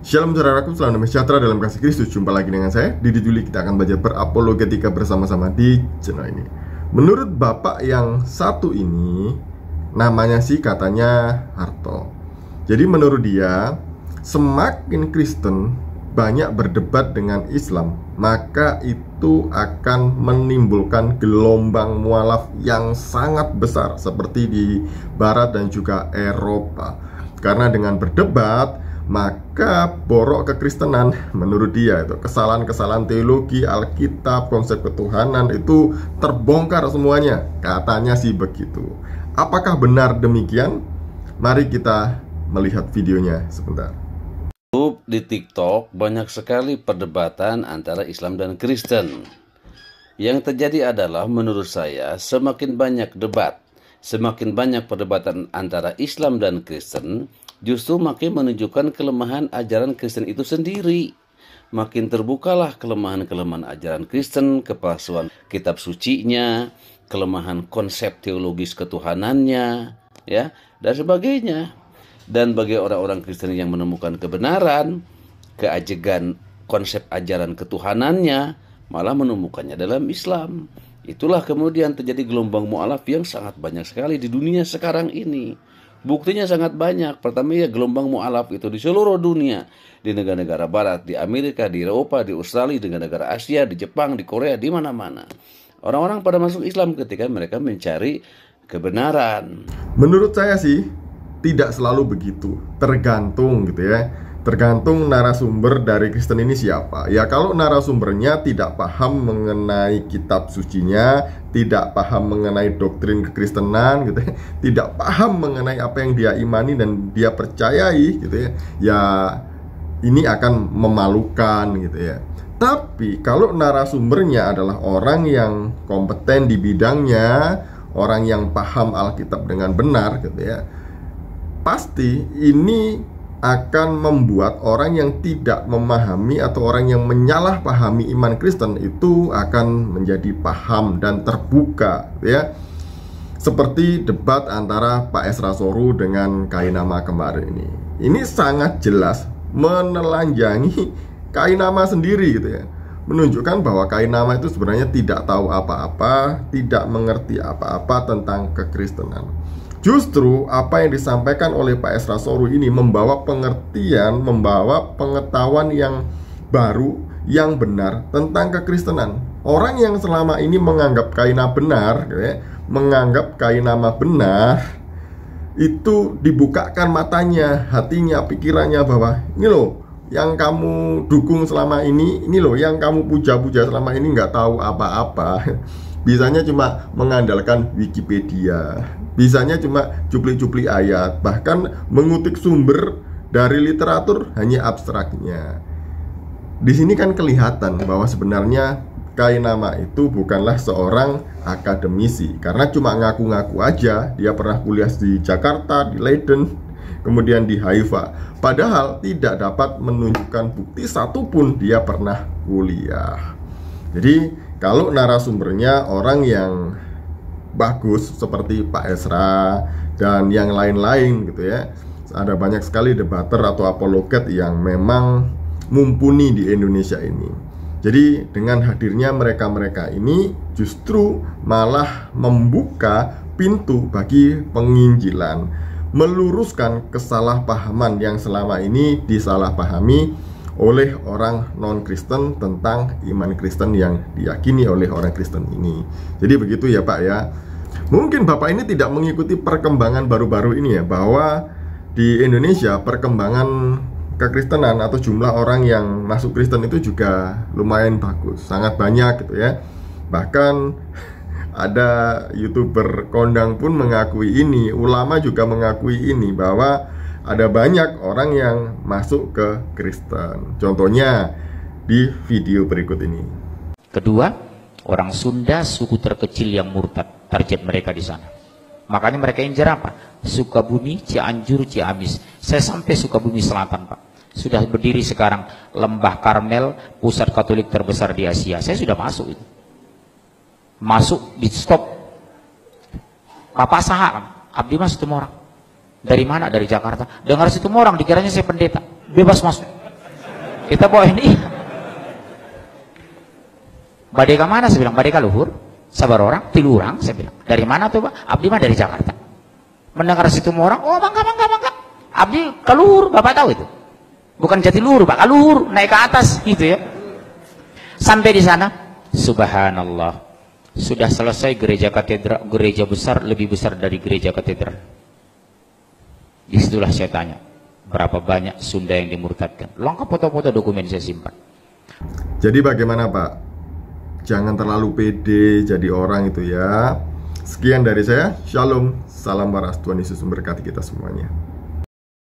Shalom saudaraku, selamat damai sejahtera dalam kasih Kristus. Jumpa lagi dengan saya, Didi Juli. Kita akan belajar berapologetika bersama-sama di channel ini. Menurut bapak yang satu ini, namanya sih katanya Harto. Jadi menurut dia, semakin Kristen banyak berdebat dengan Islam, maka itu akan menimbulkan gelombang mualaf yang sangat besar seperti di Barat dan juga Eropa. Karena dengan berdebat, maka borok kekristenan menurut dia itu kesalahan-kesalahan teologi, Alkitab, konsep ketuhanan itu terbongkar semuanya. Katanya sih begitu. Apakah benar demikian? Mari kita melihat videonya sebentar. Di TikTok banyak sekali perdebatan antara Islam dan Kristen. Yang terjadi adalah menurut saya semakin banyak debat, semakin banyak perdebatan antara Islam dan Kristen, justru makin menunjukkan kelemahan ajaran Kristen itu sendiri. Makin terbukalah kelemahan-kelemahan ajaran Kristen, kepalsuan kitab sucinya, kelemahan konsep teologis ketuhanannya, ya, dan sebagainya. Dan bagi orang-orang Kristen yang menemukan kebenaran, keajegan konsep ajaran ketuhanannya, malah menemukannya dalam Islam. Itulah kemudian terjadi gelombang mu'alaf yang sangat banyak sekali di dunia sekarang ini. Buktinya sangat banyak. Pertama ya, gelombang mu'alaf itu di seluruh dunia, di negara-negara Barat, di Amerika, di Eropa, di Australia, di negara Asia, di Jepang, di Korea, di mana-mana. Orang-orang pada masuk Islam ketika mereka mencari kebenaran. Menurut saya sih tidak selalu begitu. Tergantung gitu ya. Tergantung narasumber dari Kristen ini siapa. Ya kalau narasumbernya tidak paham mengenai kitab sucinya, tidak paham mengenai doktrin kekristenan gitu ya, tidak paham mengenai apa yang dia imani dan dia percayai gitu ya, ya ini akan memalukan gitu ya. Tapi kalau narasumbernya adalah orang yang kompeten di bidangnya, orang yang paham Alkitab dengan benar gitu ya, pasti ini akan membuat orang yang tidak memahami atau orang yang menyalahpahami iman Kristen itu akan menjadi paham dan terbuka ya. Seperti debat antara Pak Esra Soru dengan Kainama kemarin ini. Ini sangat jelas menelanjangi Kainama sendiri gitu ya. Menunjukkan bahwa Kainama itu sebenarnya tidak tahu apa-apa, tidak mengerti apa-apa tentang kekristenan. Justru apa yang disampaikan oleh Pak Esra Soru ini membawa pengertian, membawa pengetahuan yang baru, yang benar tentang kekristenan. Orang yang selama ini menganggap Kainama benar, ya, menganggap Kainama benar, itu dibukakan matanya, hatinya, pikirannya bahwa ini loh yang kamu dukung selama ini loh yang kamu puja-puja selama ini nggak tahu apa-apa. Bisanya cuma mengandalkan Wikipedia, bisanya cuma cuplik-cuplik ayat, bahkan mengutip sumber dari literatur hanya abstraknya. Di sini kan kelihatan bahwa sebenarnya Kainama itu bukanlah seorang akademisi, karena cuma ngaku-ngaku aja dia pernah kuliah di Jakarta, di Leiden, kemudian di Haifa, padahal tidak dapat menunjukkan bukti satupun dia pernah kuliah. Jadi kalau narasumbernya orang yang bagus seperti Pak Esra dan yang lain-lain gitu ya, ada banyak sekali debater atau apologet yang memang mumpuni di Indonesia ini. Jadi dengan hadirnya mereka-mereka ini justru malah membuka pintu bagi penginjilan, meluruskan kesalahpahaman yang selama ini disalahpahami oleh orang non-Kristen tentang iman Kristen yang diyakini oleh orang Kristen ini. Jadi begitu ya Pak ya. Mungkin Bapak ini tidak mengikuti perkembangan baru-baru ini ya, bahwa di Indonesia perkembangan kekristenan atau jumlah orang yang masuk Kristen itu juga lumayan bagus, sangat banyak gitu ya. Bahkan ada YouTuber kondang pun mengakui ini, ulama juga mengakui ini, bahwa ada banyak orang yang masuk ke Kristen. Contohnya di video berikut ini. Kedua, orang Sunda suku terkecil yang murtad, target mereka di sana. Makanya mereka injar apa? Sukabumi, Cianjur, Ciamis. Saya sampai Sukabumi Selatan, Pak. Sudah berdiri sekarang Lembah Karmel, pusat Katolik terbesar di Asia. Saya sudah masuk itu. Masuk di stop. Bapak saha, abdi mas itu orang. Dari mana? Dari Jakarta. Dengar situ orang, dikiranya saya pendeta. Bebas masuk. Kita bawa ini. Badai ke mana? Saya bilang, badai ke luhur. Sabar orang, tilu orang, saya bilang. Dari mana tuh, Pak? Abdi mah dari Jakarta. Mendengar situ orang, oh bangga. Abdi ke luhur, Bapak tahu itu. Bukan Jatiluhur, Pak, ke luhur, naik ke atas gitu ya. Sampai di sana, subhanallah. Sudah selesai gereja katedral, gereja besar, lebih besar dari gereja katedral. Disitulah saya tanya, berapa banyak Sunda yang dimurtadkan? Lengkap foto-foto dokumen saya simpan. Jadi bagaimana Pak? Jangan terlalu pede jadi orang itu ya. Sekian dari saya, Shalom, salam waras, Tuhan Yesus memberkati kita semuanya.